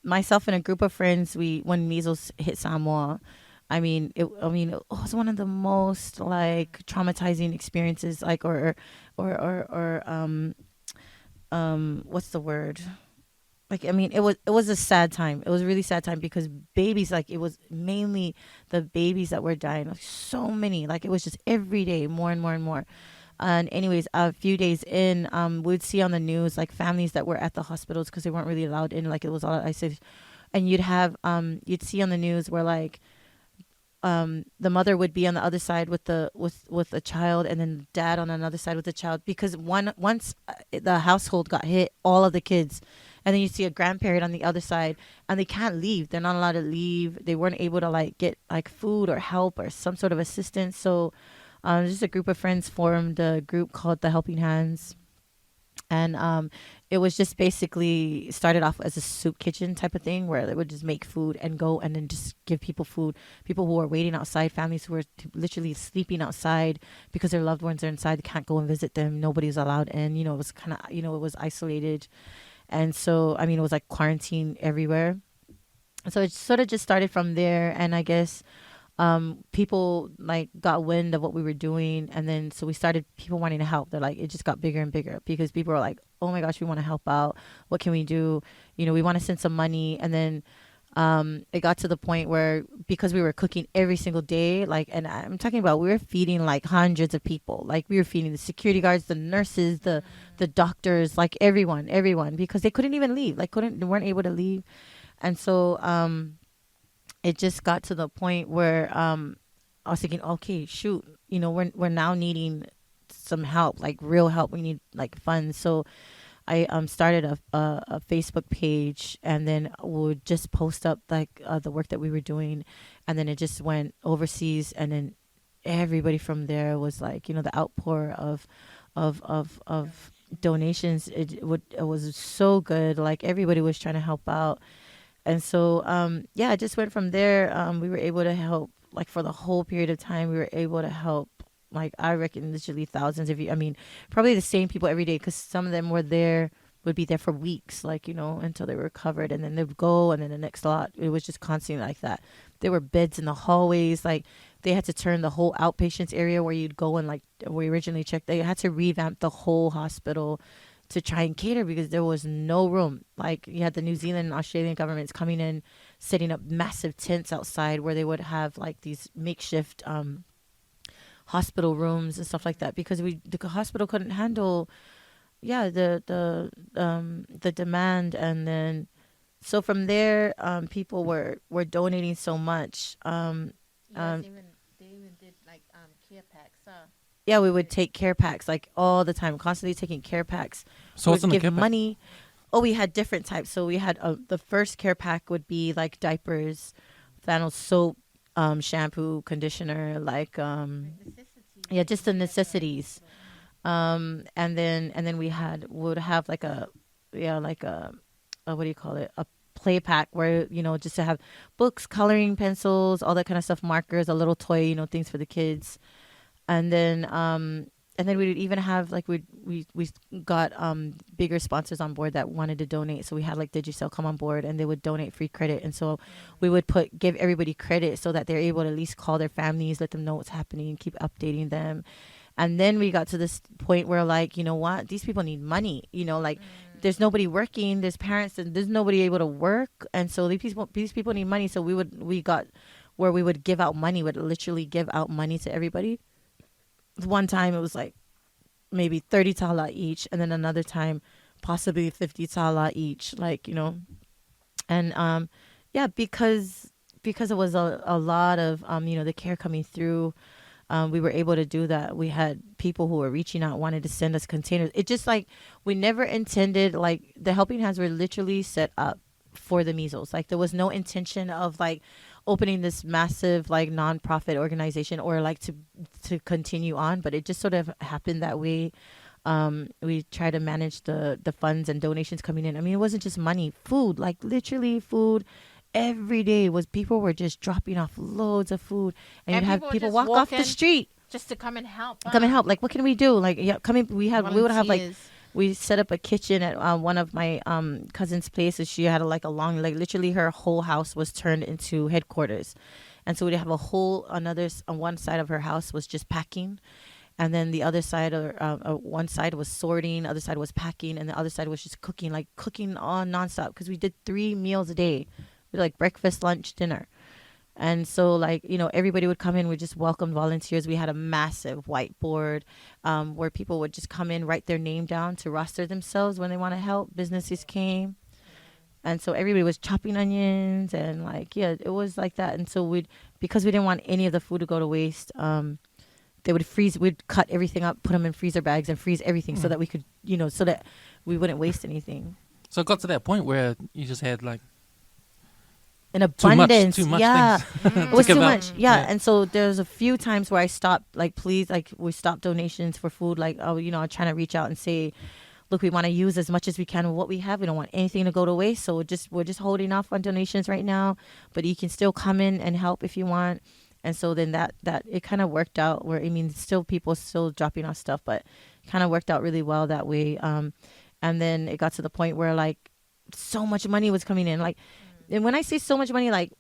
myself and a group of friends, when measles hit Samoa, it was one of the most like traumatizing experiences, like what's the word? Like, it was a sad time. It was a really sad time because babies, like, it was mainly the babies that were dying. Like, so many, like, it was just every day more and more and more. And anyways, a few days in, we'd see on the news like families that were at the hospitals because they weren't really allowed in. Like, it was all ICU, and you'd see on the news where like the mother would be on the other side with with a child, and then dad on another side with the child, because once the household got hit, all of the kids, and then you see a grandparent on the other side, and they can't leave. They're not allowed to leave. They weren't able to like get like food or help or some sort of assistance. So just a group of friends formed a group called the Helping Hands, and it was just basically started off as a soup kitchen type of thing where they would just make food and go and then just give people food, people who are waiting outside, families who are literally sleeping outside because their loved ones are inside, they can't go and visit them, nobody's allowed in. It was kind of, it was isolated. And so it was like quarantine everywhere. So it sort of just started from there. And I guess people like got wind of what we were doing, and then so we started people wanting to help. They're like, it just got bigger and bigger because people were like, oh my gosh, we want to help out, what can we do, we want to send some money. And then it got to the point where, because we were cooking every single day, like, and I'm talking about, we were feeding like hundreds of people, like we were feeding the security guards, the nurses, the doctors, like everyone, because they couldn't even leave, like they weren't able to leave. And so it just got to the point where I was thinking, okay, shoot, we're now needing some help, like real help. We need like funds. So I started a Facebook page, and then would just post up like the work that we were doing, and then it just went overseas, and then everybody from there was like, the outpour of donations. It was so good. Like everybody was trying to help out. And so, it just went from there. We were able to help, like, for the whole period of time. We were able to help, like, I reckon literally thousands of you. Probably the same people every day, because some of them would be there for weeks, like, until they were recovered. And then they would go, and then the next lot. It was just constantly like that. There were beds in the hallways. Like, they had to turn the whole outpatients area where you'd go and, like, we originally checked. They had to revamp the whole hospital to try and cater, because there was no room. Like, you had the New Zealand and Australian governments coming in, setting up massive tents outside where they would have like these makeshift hospital rooms and stuff like that, because the hospital couldn't handle the demand. And then so from there, people were donating so much. They even did like care packs. Yeah, we would take care packs like all the time, constantly taking care packs. So We what's would in the give care pack? money. Oh, we had different types. So we had the first care pack would be like diapers, flannel, soap, shampoo, conditioner, like just the necessities. And then would have like a what do you call it? A play pack where, just to have books, coloring pencils, all that kind of stuff, markers, a little toy, things for the kids. And then we would even have like we got bigger sponsors on board that wanted to donate. So we had like Digicel come on board, and they would donate free credit. And so we would give everybody credit so that they're able to at least call their families, let them know what's happening, keep updating them. And then we got to this point where, like, you know what, these people need money, like there's nobody working, there's parents, and there's nobody able to work. And so these people need money. So we got where we would give out money, would literally give out money to everybody. One time it was like maybe 30 tala each, and then another time possibly 50 tala each, like, and because it was a lot of the care coming through. We were able to do that. We had people who were reaching out, wanted to send us containers. It just, like, we never intended, like, the Helping Hands were literally set up for the measles. Like, there was no intention of like opening this massive like nonprofit organization, or like to continue on, but it just sort of happened that way. We try to manage the funds and donations coming in. It wasn't just money, food, like literally food. Every day people were just dropping off loads of food, and you'd have people walk off the street just to come and help. come and help. Like, what can we do? Like, yeah, we would have like Volunteers. we set up a kitchen at one of my cousin's places. She had like a long, like literally her whole house was turned into headquarters. And so we'd have a whole on one side of her house was just packing, and then the other side, or one side was sorting, other side was packing, and the other side was just cooking, like cooking on nonstop, because we did 3 meals a day, like breakfast, lunch, dinner. And so, like, everybody would come in. We just welcomed volunteers. We had a massive whiteboard where people would just come in, write their name down to roster themselves when they want to help. Businesses came. And so everybody was chopping onions and, like, yeah, it was like that. And so because we didn't want any of the food to go to waste, they would freeze. We'd cut everything up, put them in freezer bags, and freeze everything so that we could, so that we wouldn't waste anything. So it got to that point where you just had like in abundance. Too much yeah. things. It was too much. Yeah. Yeah. And so there's a few times where I stopped, like, please, like, we stopped donations for food. Like, I'm trying to reach out and say, look, we want to use as much as we can of what we have. We don't want anything to go to waste. So we're just holding off on donations right now, but you can still come in and help if you want. And so then that it kind of worked out where, still people still dropping off stuff, but it kind of worked out really well that way. And then it got to the point where, like, so much money was coming in. Like, and when I say so much money, like,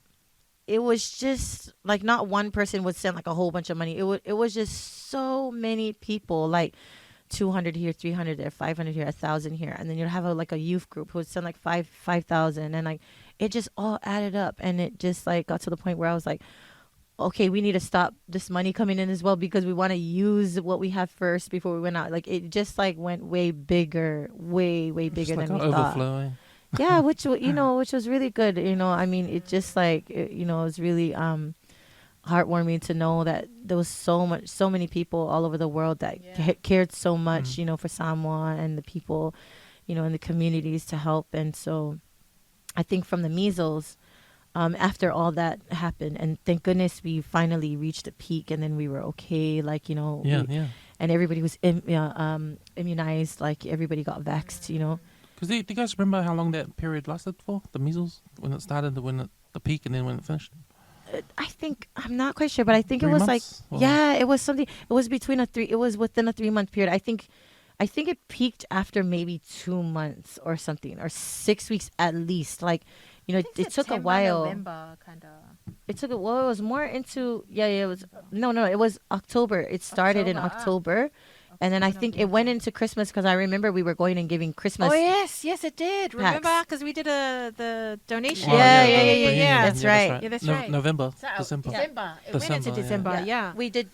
it was just like not one person would send like a whole bunch of money. It was just so many people, like 200 here, 300 there, 500 here, 1,000 here, and then you'd have a youth group who would send like 5,000, and like it just all added up, and it just like got to the point where I was like, okay, we need to stop this money coming in as well, because we want to use what we have first before we went out. Like, it just like went way bigger, way bigger like than we overflowing. thought. Yeah, which was really good. It just like it was really heartwarming to know that there was so many people all over the world that cared so much, for Samoa and the people, in the communities to help. And so I think from the measles, after all that happened, and thank goodness we finally reached a peak, and then we were okay. Like, and everybody was immunized. Like, everybody got vaxxed. Because do you guys remember how long that period lasted for? The measles, when it started, the peak, and then when it finished? I think, I'm not quite sure, but I think 3 it was months, like, yeah, it was something. It was within a 3-month period. I think it peaked after maybe 2 months or something, or 6 weeks at least. Like, it took a while. November, kind of. It took it was more into it was it was October. It started in October. And then I think it went into Christmas, because I remember we were going and giving Christmas. Oh yes, it did. Remember, because we did the donation. Yeah. That's right. Yeah, that's right. November, So, December. It went into December. Yeah. We did.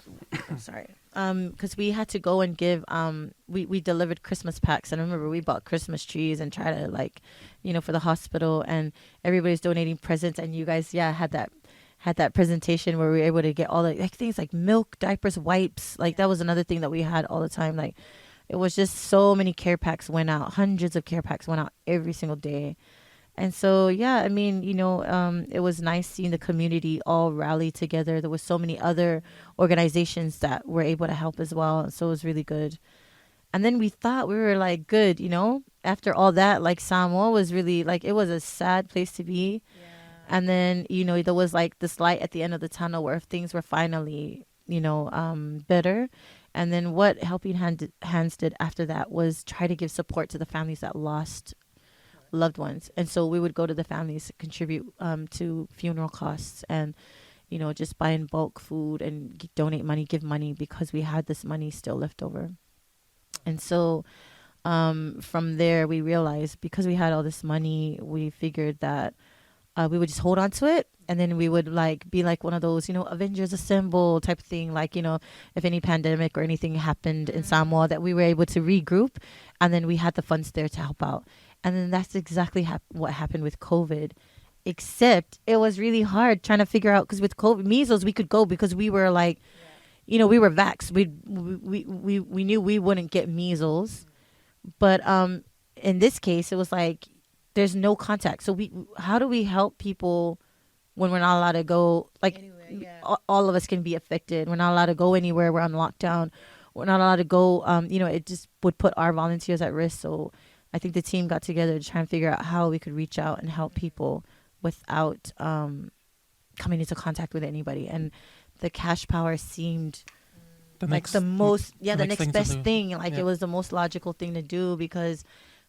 Sorry. Because we had to go and give. We delivered Christmas packs, and I remember we bought Christmas trees and try to, like, for the hospital, and everybody's donating presents, and you guys had that presentation where we were able to get all the, like, things like milk, diapers, wipes. Like, that was another thing that we had all the time. Like, it was just so many care packs went out. Hundreds of care packs went out every single day. And so, yeah, it was nice seeing the community all rally together. There was so many other organizations that were able to help as well. So it was really good. And then we thought we were, like, good, after all that. Like, Samoa was really, like, it was a sad place to be. And then, there was like this light at the end of the tunnel where things were finally, better. And then what Helping Hands did after that was try to give support to the families that lost loved ones. And so we would go to the families, contribute to funeral costs, and, just buy in bulk food and donate money, give money, because we had this money still left over. And so from there, we realized, because we had all this money, we figured that we would just hold on to it, and then we would, like, be like one of those, Avengers Assemble type of thing. Like, if any pandemic or anything happened in Samoa, that we were able to regroup, and then we had the funds there to help out. And then that's exactly what happened with COVID, except it was really hard trying to figure out, because with COVID, measles, we could go because we were like, we were vaxxed. We knew we wouldn't get measles, but in this case, it was like, there's no contact. So how do we help people when we're not allowed to go? Like, anywhere, all of us can be affected. We're not allowed to go anywhere. We're on lockdown. We're not allowed to go. It just would put our volunteers at risk. So I think the team got together to try and figure out how we could reach out and help people without coming into contact with anybody. And the cash power seemed The like next, the most, the next next thing to best do. thing. Like Yeah. it was the most logical thing to do because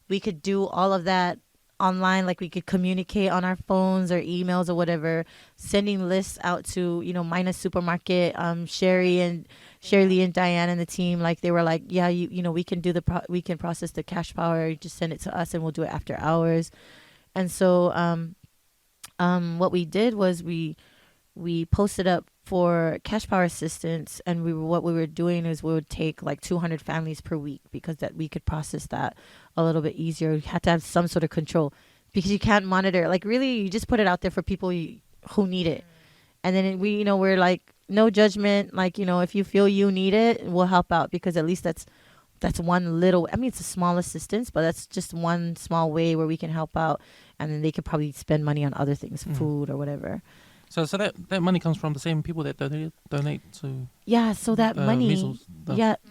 we could do all of that online. Like we could communicate on our phones or emails or whatever, sending lists out to, Mina Supermarket, Shirley and Diane and the team. Like they were like, yeah, we can do we can process the cash power. You just send it to us and we'll do it after hours. And so, what we did was we posted up for cash power assistance, and what we were doing is we would take like 200 families per week because that we could process that a little bit easier. We had to have some sort of control because you can't monitor. Like really, you just put it out there for people who need it, and then we're like no judgment. Like if you feel you need it, we'll help out because at least that's one little. I mean, it's a small assistance, but that's just one small way where we can help out, and then they could probably spend money on other things, food or whatever. So that money comes from the same people that donate to Yeah, so that money, measles.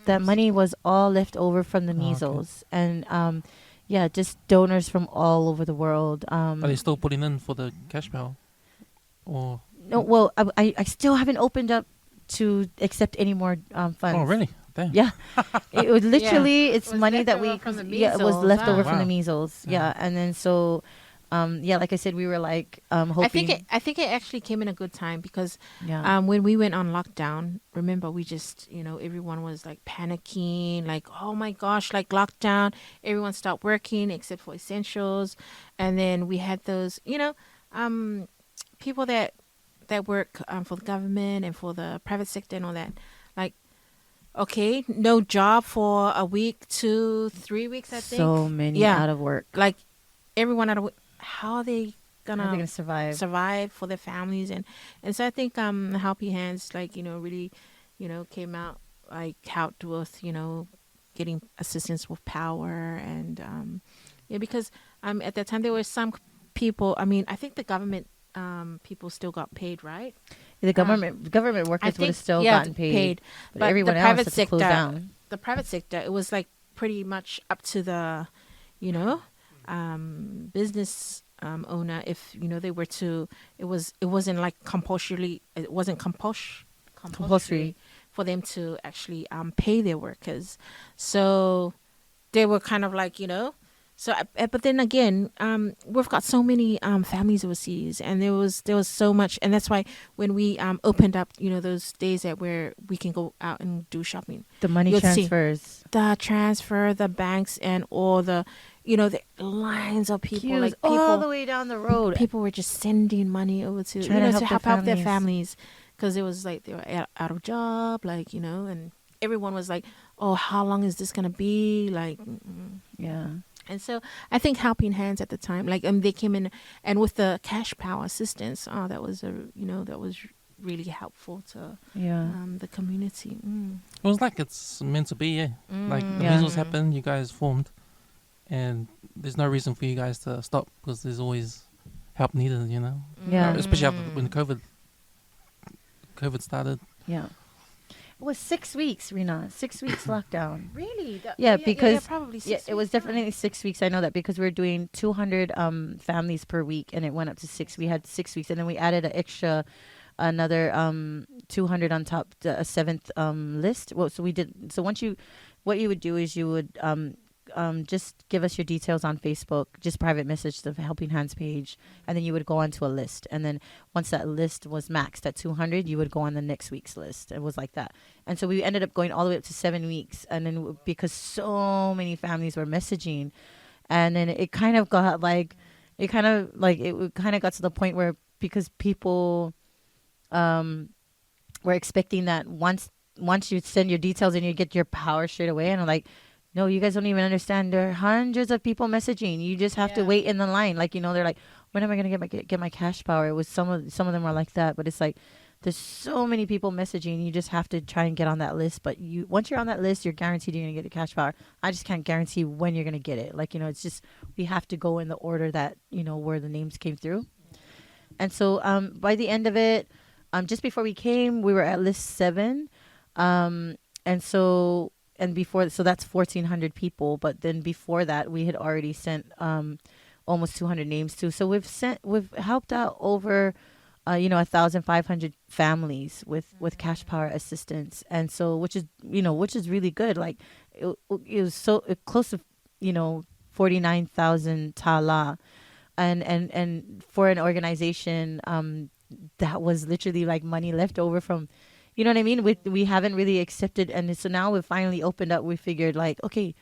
that money was all left over from the Oh, okay. measles, and just donors from all over the world. Are they still putting in for the cash power? Or No, well, I still haven't opened up to accept any more funds. oh, really? Damn. Yeah, it was literally it's It was money left that over from the it was measles. left Ah. over from the Wow. measles. Yeah. Yeah, and then so. Like I said, we were like hoping. I think it actually came in a good time because Yeah. when we went on lockdown, remember we just everyone was like panicking, like oh my gosh, like lockdown. Everyone stopped working except for essentials, and then we had those people that work for the government and for the private sector and all that, like. Okay, no job for a week, 2-3 weeks, I think. So many Yeah. out of work. Like everyone out of how are they How are they gonna survive? for their families, and so I think Helping Hands really came out, like helped with getting assistance with power, and because at that time there were some people, I mean I think the government people still got paid, right? The government workers would have still gotten paid, but everyone the else private had to sector, close down. the private sector, it was like pretty much up to the business owner, if they were to, it wasn't like compulsory Compulsory. for them to actually pay their workers, so they were kind of like so but then again we've got so many families overseas, and there was so much, and that's why when we opened up those days that where we can go out and do shopping, The money You'll see. transfers. the banks and all the the lines of people, Queues like all people the way down the road. people were just sending money over to Trying to to help help out their their families, because it was like they were out of job, like and everyone was like, oh, how long is this gonna be, like Yeah. and so I think Helping Hands at the time, like they came in, and with the cash power assistance, that was that was really helpful to Yeah. the community. It was like it's meant to be, yeah. Like the Yeah. measles happened, you guys formed, and there's no reason for you guys to stop because there's always help needed, Yeah. Especially after when COVID started. Yeah. It was 6 weeks, Rena. 6 weeks lockdown. Really? Yeah, because probably Yeah, it was definitely 6 weeks. I know that because we were doing 200 families per week, and it went up to 6. We had 6 weeks, and then we added another 200 on top, a seventh list. Well, so we did. So what you would do is you would just give us your details on Facebook, just private message the Helping Hands page, and then you would go onto a list. And then once that list was maxed at 200, you would go on the next week's list. It was like that. And so we ended up going all the way up to 7 weeks. And then because so many families were messaging, and then it kind of got like, it kind of got to the point where, because people were expecting that once you send your details and you get your power straight away, and I'm like, no, you guys don't even understand. There are hundreds of people messaging. You just have to wait in the line. Like, they're like, when am I gonna get my cash power? It was some of them are like that, but it's like there's so many people messaging. You just have to try and get on that list. But once you're on that list, you're guaranteed you're gonna get the cash power. I just can't guarantee when you're gonna get it. Like, it's just we have to go in the order that where the names came through. And so by the end of it, just before we came, we were at list 7, and before, so that's 1,400 people. But then before that, we had already sent almost 200 names too. So we've helped out over 1,500 families with cash power assistance, and so which is really good. Like it was so close to 49,000 tala, and for an organization that was literally like money left over from, you know what I mean, we haven't really accepted, and so now we've finally opened up. We figured like, okay,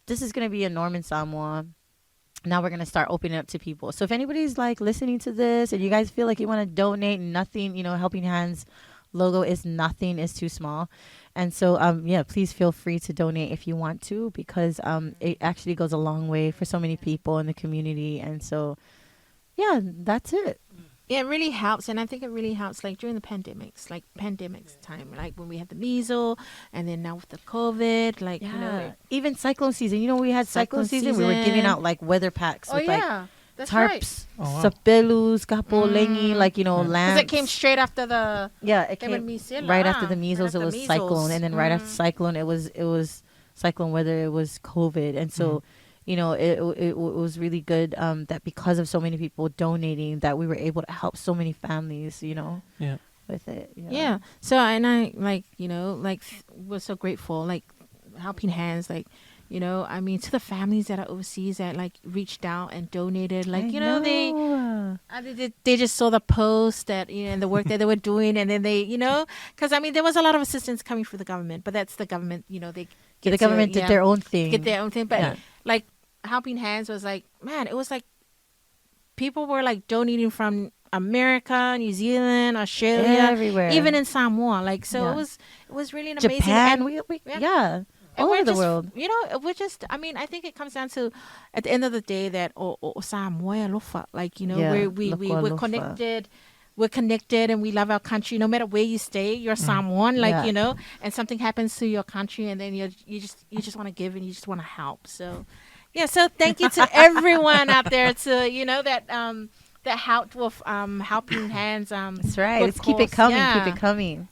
this is gonna be a norm in Samoa. Now we're gonna start opening up to people. So if anybody's like listening to this and you guys feel like you want to donate, nothing, Helping Hands logo is nothing, is too small. And so yeah, please feel free to donate if you want to, because it actually goes a long way for so many people in the community. And so yeah, that's it. Yeah, it really helps, and I think it really helps, like during the pandemics, time, like when we had the measles, and then now with the COVID, like even cyclone season. We had cyclone season. We were giving out like weather packs with like that's tarps, right. sapelus, kapolengi, like because lamps. it came straight after the it came right after the measles. It was cyclone, and then right after cyclone, it was cyclone weather. It was COVID, and so. It was really good that because of so many people donating, that we were able to help so many families, with it. Yeah. So, and I we're so grateful, like Helping Hands, like, I mean, to the families that are overseas that like reached out and donated, like, they just saw the post that, and the work that they were doing. And then they, because I mean, there was a lot of assistance coming from the government, but that's the government, they get the government did their own thing. Get their own thing. But like, Helping Hands was like, man, it was like people were like donating from America, New Zealand, Australia, everywhere, even in Samoa. Like, so it was really an amazing. Japan, and all over the world. We're just. I mean, I think it comes down to, at the end of the day, that Samoa lofa, like we're connected. We're connected and we love our country. No matter where you stay, you're Samoan, like and something happens to your country, and then you just want to give and you just want to help. So. Yeah, so thank you to everyone out there that helped with Helping Hands. That's right. Let's keep it coming. Yeah. Keep it coming.